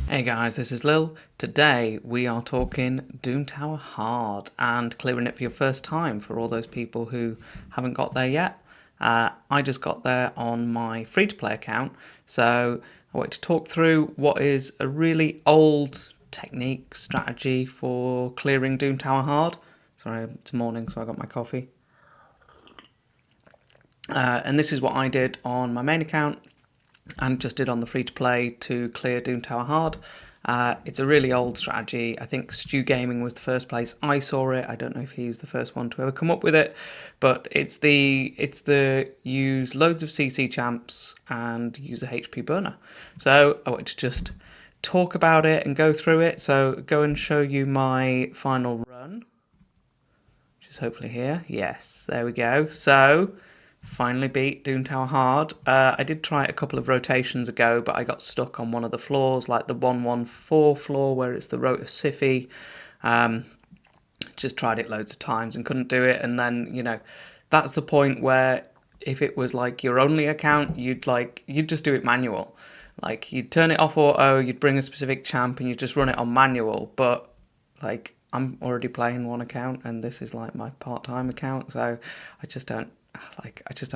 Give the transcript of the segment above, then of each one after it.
Hey guys, this is Lil. Today we are talking Doom Tower Hard and clearing it for your first time for all those people who haven't got there yet. I just got there on my free-to-play account, so I want to talk through what is a really old technique, strategy for clearing Doom Tower Hard. Sorry, it's morning, so I got my coffee. And this is what I did on my main account and just did on the free-to-play to clear Doom Tower Hard. It's a really old strategy. I think Stu Gaming was the first place I saw it. I don't know if he was the first one to ever come up with it, but it's the use loads of CC champs and use a HP burner. So I want to just talk about it and go through it. So go and show you my final run, which is hopefully here. Yes, there we go. So finally beat Doom Tower Hard. I did try it a couple of rotations ago, but I got stuck on one of the floors, like the 114 floor, where it's the Rota Siffy. Just tried it loads of times and couldn't do it. And then, that's the point where if it was like your only account, you'd just do it manual. Like, you'd turn it off auto, you'd bring a specific champ, and you'd just run it on manual. But, like, I'm already playing one account, and this is, like, my part-time account, so I just don't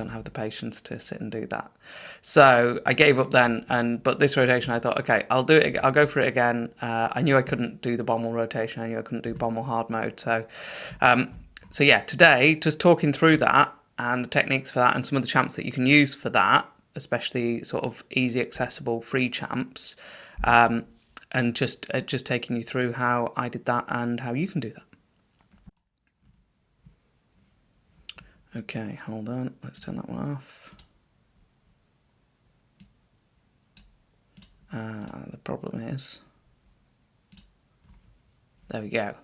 have the patience to sit and do that. So I gave up then, but this rotation I thought, okay, I'll do it. I'll go for it again. I knew I couldn't do the Bommel rotation. I knew I couldn't do Bommel hard mode. So yeah, today just talking through that and the techniques for that and some of the champs that you can use for that, especially sort of easy, accessible, free champs, and just taking you through how I did that and how you can do that. Okay, hold on, let's turn that one off. The problem is, there we go.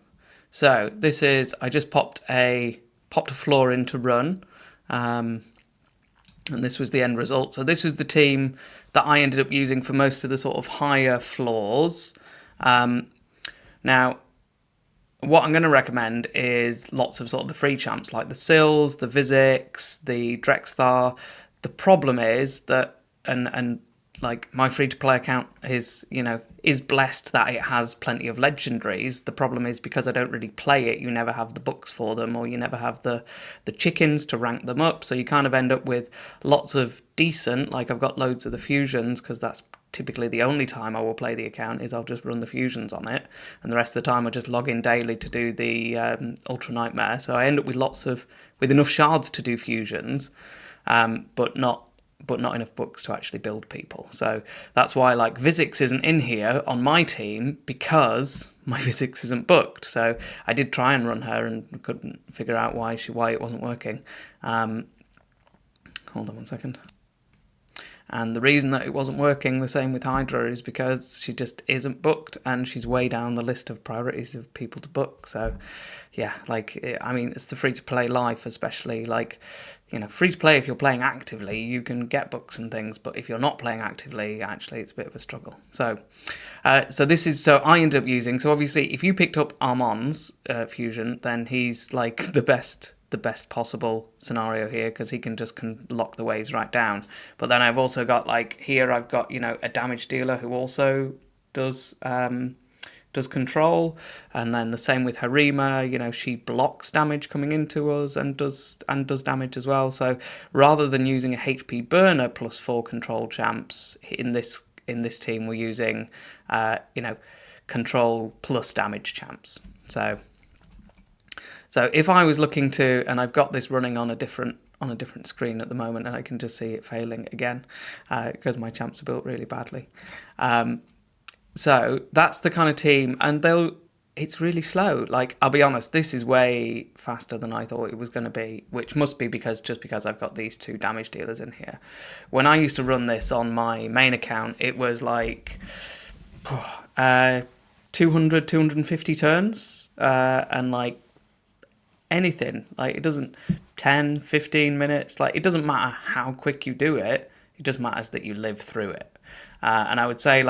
So this is, I just popped a floor in to run, and this was the end result. So this was the team that I ended up using for most of the sort of higher floors. Now, what I'm going to recommend is lots of sort of the free champs like the Sills, the Vizix, the Drexthar. The problem is that, and like my free-to-play account is blessed that it has plenty of legendaries. The problem is because I don't really play it, you never have the books for them, or you never have the chickens to rank them up. So you kind of end up with lots of decent, like I've got loads of the fusions because that's typically the only time I will play the account is I'll just run the fusions on it, and the rest of the time I just log in daily to do the Ultra Nightmare. So I end up with enough shards to do fusions, but not enough books to actually build people. So that's why like Vizix isn't in here on my team, because my Vizix isn't booked. So I did try and run her and couldn't figure out why it wasn't working. Hold on one second. And the reason that it wasn't working, the same with Hydra, is because she just isn't booked and she's way down the list of priorities of people to book. So, yeah, it's the free-to-play life, especially, free-to-play, if you're playing actively, you can get books and things, but if you're not playing actively, actually, it's a bit of a struggle. So I ended up using, so obviously, if you picked up Armand's fusion, then he's, like, the best possible scenario here, because he can lock the waves right down. But then I've also got I've got a damage dealer who also does control, and then the same with Harima. She blocks damage coming into us and does damage as well. So rather than using a HP burner plus 4 control champs in this team, we're using control plus damage champs. So if I was looking to, and I've got this running on a different screen at the moment, and I can just see it failing again because my champs are built really badly. So that's the kind of team, and it's really slow. Like, I'll be honest, this is way faster than I thought it was going to be, which must be because I've got these 2 damage dealers in here. When I used to run this on my main account, it was like 200, 250 turns, and like anything, like it doesn't 10 15 minutes, like it doesn't matter how quick you do it, it just matters that you live through it. And I would say,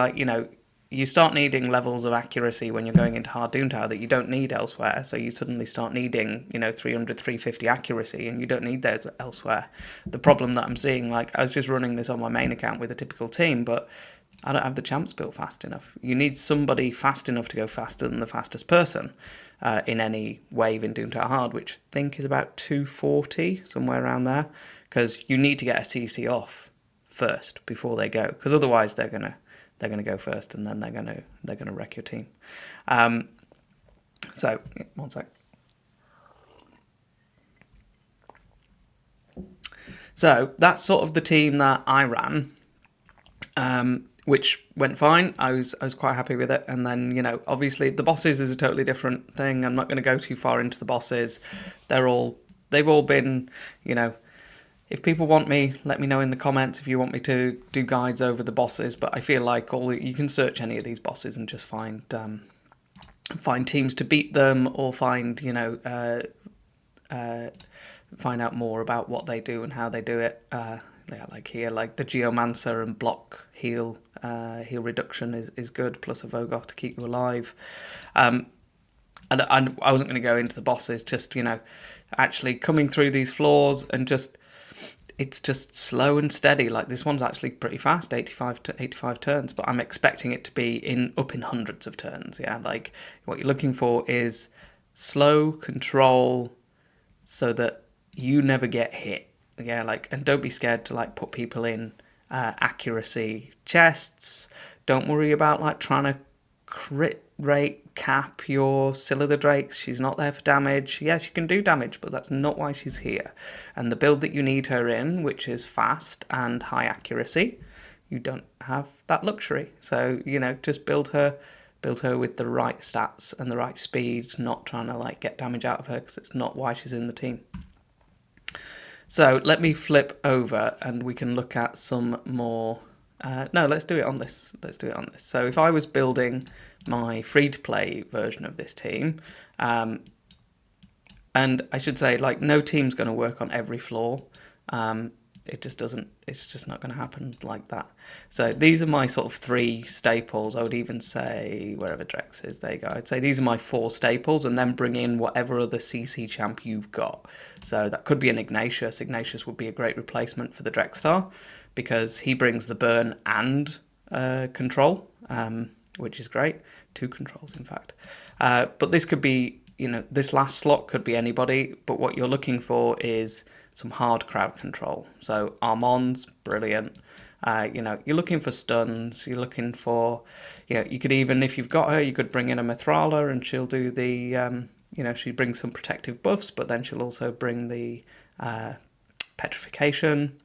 you start needing levels of accuracy when you're going into hard Doom Tower that you don't need elsewhere. So you suddenly start needing 300 350 accuracy, and you don't need those elsewhere. The problem that I'm seeing, I was just running this on my main account with a typical team, but I don't have the champs built fast enough. You need somebody fast enough to go faster than the fastest person in any wave in Doom Tower Hard, which I think is about 240, somewhere around there, because you need to get a CC off first before they go, because otherwise they're gonna go first, and then they're gonna wreck your team. So one sec. So that's sort of the team that I ran, which went fine. I was quite happy with it. And then, you know, obviously the bosses is a totally different thing. I'm not going to go too far into the bosses. They've all been, you know, if people want me, let me know in the comments if you want me to do guides over the bosses. But I feel like you can search any of these bosses and just find teams to beat them, or find, you know, find out more about what they do and how they do it. Yeah, like here, like the Geomancer and block heal reduction is good, plus a Vogoth to keep you alive. And I wasn't going to go into the bosses, just, you know, actually coming through these floors and it's just slow and steady. Like this one's actually pretty fast, 85 turns, but I'm expecting it to be up in hundreds of turns. Yeah, like what you're looking for is slow control so that you never get hit. Yeah, like, and don't be scared to like put people in accuracy chests. Don't worry about like trying to crit rate cap your Scylla the Drakes. She's not there for damage. Yes, you can do damage, but that's not why she's here. And the build that you need her in, which is fast and high accuracy, you don't have that luxury. So, you know, just build her with the right stats and the right speed, not trying to like get damage out of her, because it's not why she's in the team. So let me flip over and we can look at some more. No, let's do it on this. So if I was building my free-to-play version of this team, and I should say, like, no team's going to work on every floor. It just doesn't. It's just not going to happen like that. So these are my sort of 3 staples. I would even say, wherever Drex is, there you go. I'd say these are my 4 staples, and then bring in whatever other CC champ you've got. So that could be an Ignatius. Ignatius would be a great replacement for the Drexstar, because he brings the burn and control, which is great. 2 controls, in fact. But this could be, you know, this last slot could be anybody, but what you're looking for is some hard crowd control. So Armand's brilliant. You know, you're looking for stuns. You're looking for, you know, you could even, if you've got her, you could bring in a Mithrala and she'll do the, you know, she brings some protective buffs, but then she'll also bring the petrification.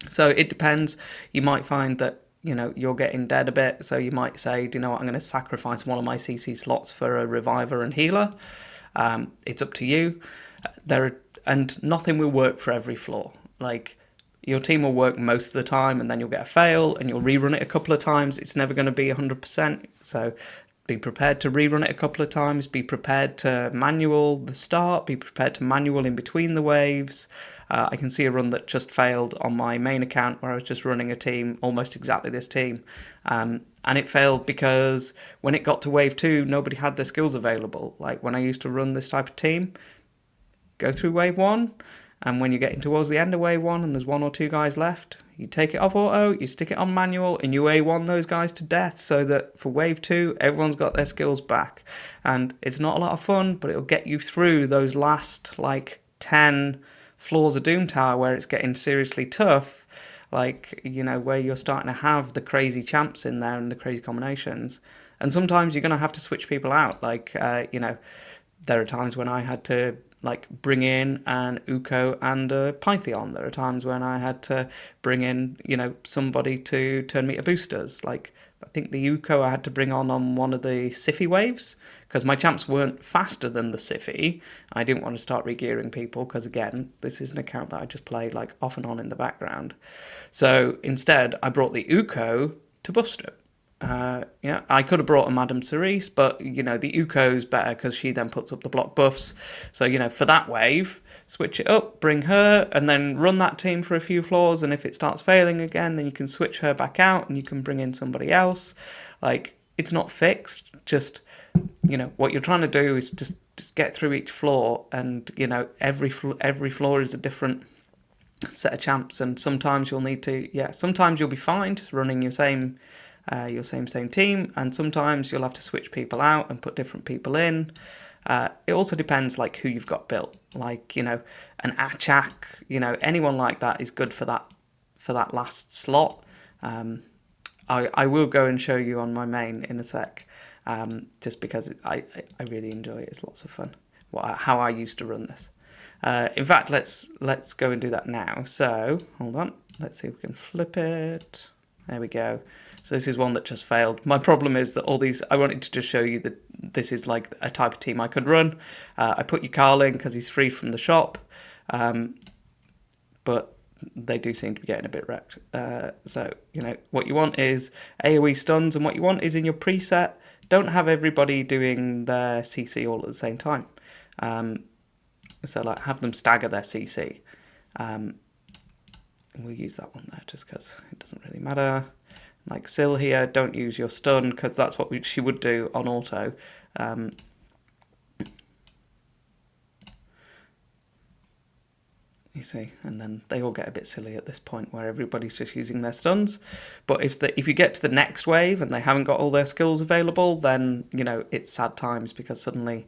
So it depends. You might find that, you know, you're getting dead a bit, so you might say, do you know what, I'm going to sacrifice one of my CC slots for a reviver and healer. It's up to you. And nothing will work for every floor. Like, your team will work most of the time, and then you'll get a fail, and you'll rerun it a couple of times. It's never going to be 100%. So be prepared to rerun it a couple of times. Be prepared to manual the start. Be prepared to manual in between the waves. I can see a run that just failed on my main account, where I was just running a team, almost exactly this team. And it failed because when it got to wave 2, nobody had their skills available. Like, when I used to run this type of team, go through wave 1, and when you're getting towards the end of wave 1 and there's 1 or 2 guys left, you take it off auto, you stick it on manual, and you A1 those guys to death, so that for wave 2 everyone's got their skills back. And it's not a lot of fun, but it'll get you through those last like 10 floors of Doom Tower where it's getting seriously tough, like, you know, where you're starting to have the crazy champs in there and the crazy combinations. And sometimes you're going to have to switch people out. Like, you know, there are times when I had to like bring in an Uko and a Pythion. There are times when I had to bring in, you know, somebody to turn me to boosters. Like, I think the Uko I had to bring on one of the Siffy waves, because my champs weren't faster than the Siffy. I didn't want to start regearing people, because again, this is an account that I just played like off and on in the background. So instead, I brought the Uko to buff strip. Yeah, I could have brought a Madame Cerise, but, you know, the Uko's better because she then puts up the block buffs. So, you know, for that wave, switch it up, bring her, and then run that team for a few floors. And if it starts failing again, then you can switch her back out and you can bring in somebody else. Like, it's not fixed. Just, you know, what you're trying to do is just get through each floor, and, you know, every floor is a different set of champs, and sometimes you'll need to, sometimes you'll be fine just running your same your same team, and sometimes you'll have to switch people out and put different people in. It also depends like who you've got built. Like, an Achak, anyone like that is good for that last slot. I will go and show you on my main in a sec, just because I really enjoy it. It's lots of fun. How I used to run this. In fact, let's go and do that now. So hold on, let's see if we can flip it. There we go. So this is one that just failed. My problem is that all these, I wanted to just show you that this is like a type of team I could run. I put your Carl in because he's free from the shop, but they do seem to be getting a bit wrecked. So, what you want is AoE stuns, and what you want is in your preset, don't have everybody doing their CC all at the same time. So like have them stagger their CC. We'll use that one there just because it doesn't really matter. Like Sil here, don't use your stun because that's what she would do on auto. You see, and then they all get a bit silly at this point where everybody's just using their stuns. But if you get to the next wave and they haven't got all their skills available, then, it's sad times because suddenly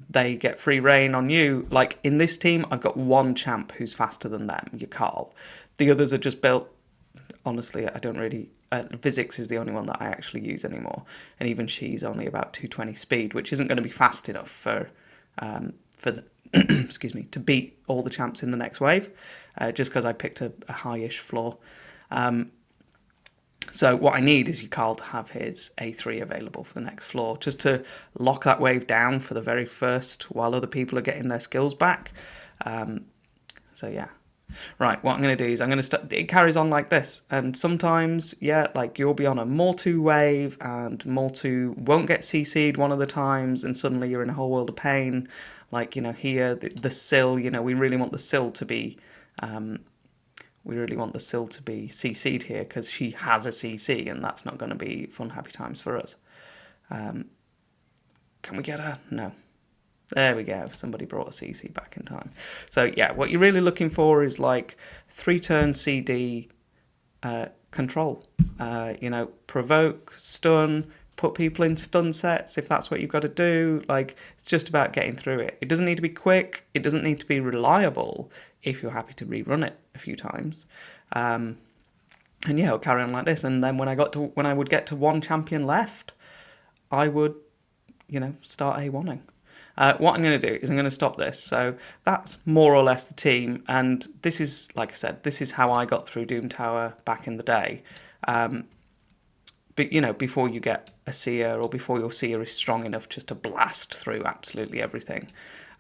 they get free reign on you. Like in this team, I've got one champ who's faster than them, your Carl. The others are just built, honestly, I don't really... Vizix is the only one that I actually use anymore. And even she's only about 220 speed, which isn't going to be fast enough for excuse me, to beat all the champs in the next wave, just because I picked a high-ish floor. So what I need is your Carl to have his A3 available for the next floor, just to lock that wave down for the very first while other people are getting their skills back. So yeah. Right, what I'm going to do is I'm going to start, it carries on like this, and sometimes, like you'll be on a Mortu wave, and Mortu won't get CC'd one of the times, and suddenly you're in a whole world of pain. Like, here, the Sil, we really want the Sil to be, CC'd here, because she has a CC, and that's not going to be fun, happy times for us. Can we get her? No. There we go. Somebody brought a CC back in time. So yeah, what you're really looking for is like 3-turn CD control. Provoke, stun, put people in stun sets if that's what you've got to do. Like, it's just about getting through it. It doesn't need to be quick. It doesn't need to be reliable if you're happy to rerun it a few times. And yeah, I'll carry on like this. And then when I would get to one champion left, I would, start A1ing. What I'm going to do is I'm going to stop this. So that's more or less the team. And this is, like I said, this is how I got through Doom Tower back in the day. But, before you get a Seer, or before your Seer is strong enough just to blast through absolutely everything.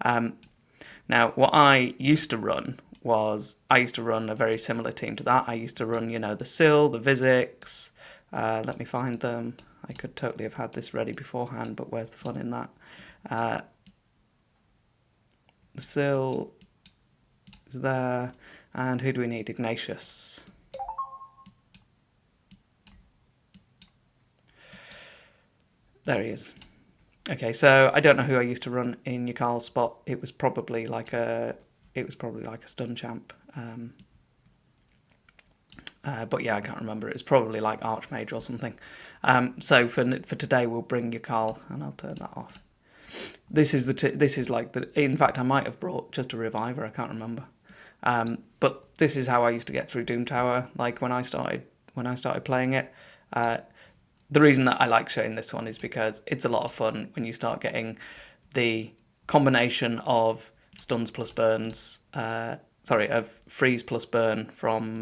Now, what I used to run was, I used to run a very similar team to that. I used to run, the Sil, the Vizix. Let me find them. I could totally have had this ready beforehand, but where's the fun in that? The Sil is there. And who do we need? Ignatius. There he is. Okay, so I don't know who I used to run in Yukal's spot. It was probably like a stun champ. But yeah, I can't remember. It was probably like Archmage or something. So for today, we'll bring Yukal, and I'll turn that off. This is in fact, I might have brought just a reviver. I can't remember. But this is how I used to get through Doom Tower. Like when I started playing it. The reason that I like showing this one is because it's a lot of fun when you start getting the combination of stuns plus burns, of freeze plus burn from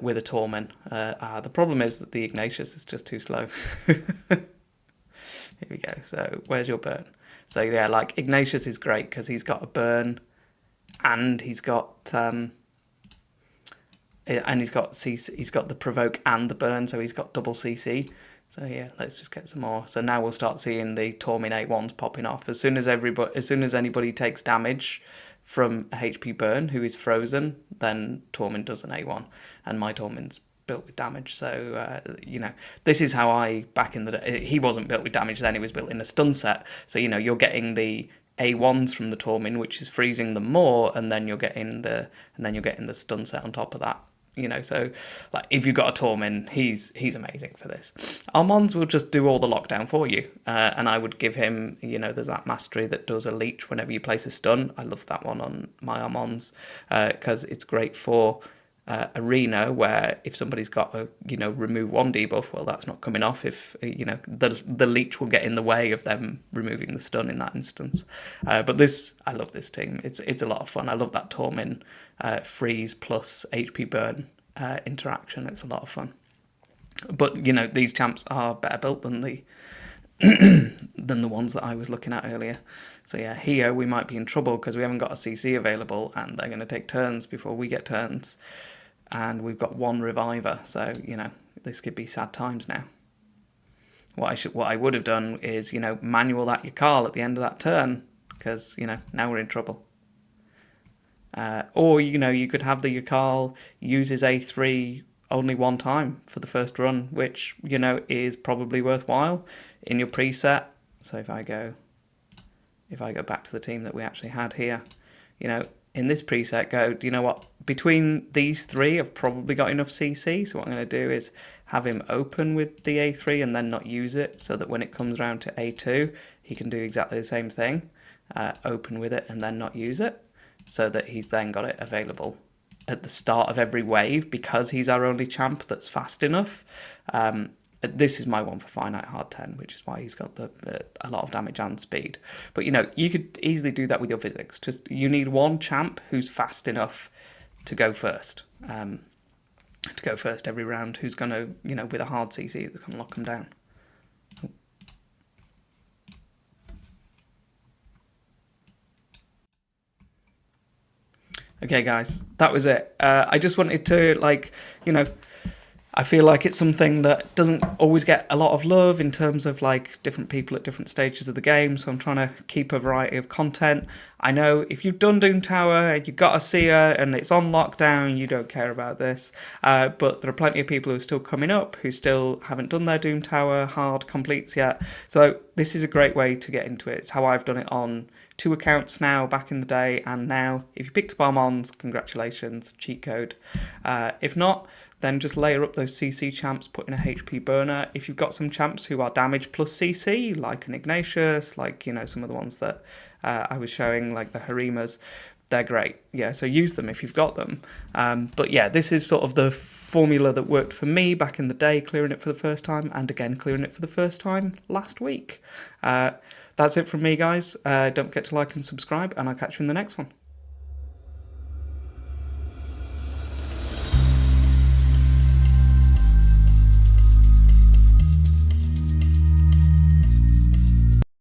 with a Torment. The problem is that the Ignatius is just too slow. Here we go. So where's your burn? So yeah, like Ignatius is great because he's got a burn and he's got CC, he's got the provoke and the burn, so he's got double CC. So yeah, let's just get some more. So now we'll start seeing the Torment A1s popping off as soon as anybody takes damage from a HP burn who is frozen. Then Torment does an A1, and my Torment's built with damage. So this is how I back in the day. He wasn't built with damage then; he was built in a stun set. So you're getting the A1s from the Torment, which is freezing them more, and then you're getting the stun set on top of that. So like if you've got a Tormin, he's amazing for this. Armons will just do all the lockdown for you, and I would give him, there's that mastery that does a leech whenever you place a stun. I love that one on my Armons because it's great for arena, where if somebody's got a remove one debuff, well, that's not coming off if the leech will get in the way of them removing the stun in that instance. But this, I love this team. It's a lot of fun. I love that Tormin freeze plus HP burn interaction. It's a lot of fun. But these champs are better built than the than the ones that I was looking at earlier. So yeah, here we might be in trouble because we haven't got a CC available, and they're going to take turns before we get turns. And we've got one reviver, so this could be sad times now. What I would have done is manual that Yakal at the end of that turn, because now we're in trouble. Or you could have the Yakal use his A3 only one time for the first run, which is probably worthwhile in your preset. So if I go back to the team that we actually had here, in this preset, do you know what? Between these three, I've probably got enough CC. So what I'm going to do is have him open with the A3 and then not use it, so that when it comes around to A2, he can do exactly the same thing. Open with it and then not use it, so that he's then got it available at the start of every wave, because he's our only champ that's fast enough. This is my one for finite hard 10, which is why he's got a lot of damage and speed. But you could easily do that with your physics. Just you need one champ who's fast enough to go first. Every round, who's gonna with a hard CC that's gonna lock them down. Okay, guys, that was it. I just wanted to I feel like it's something that doesn't always get a lot of love in terms of different people at different stages of the game, so I'm trying to keep a variety of content. I know if you've done Doom Tower and you've got a Seer and it's on lockdown, you don't care about this, but there are plenty of people who are still coming up who still haven't done their Doom Tower hard completes yet, so this is a great way to get into it. It's how I've done it on 2 accounts now, back in the day and now. If you picked up Armons, congratulations, cheat code. If not, then just layer up those CC champs, put in a HP burner. If you've got some champs who are damage plus CC, like an Ignatius, some of the ones that I was showing, like the Harimas, they're great. Yeah, so use them if you've got them. But yeah, this is sort of the formula that worked for me back in the day, clearing it for the first time, and again, clearing it for the first time last week. That's it from me, guys. Don't forget to like and subscribe, and I'll catch you in the next one.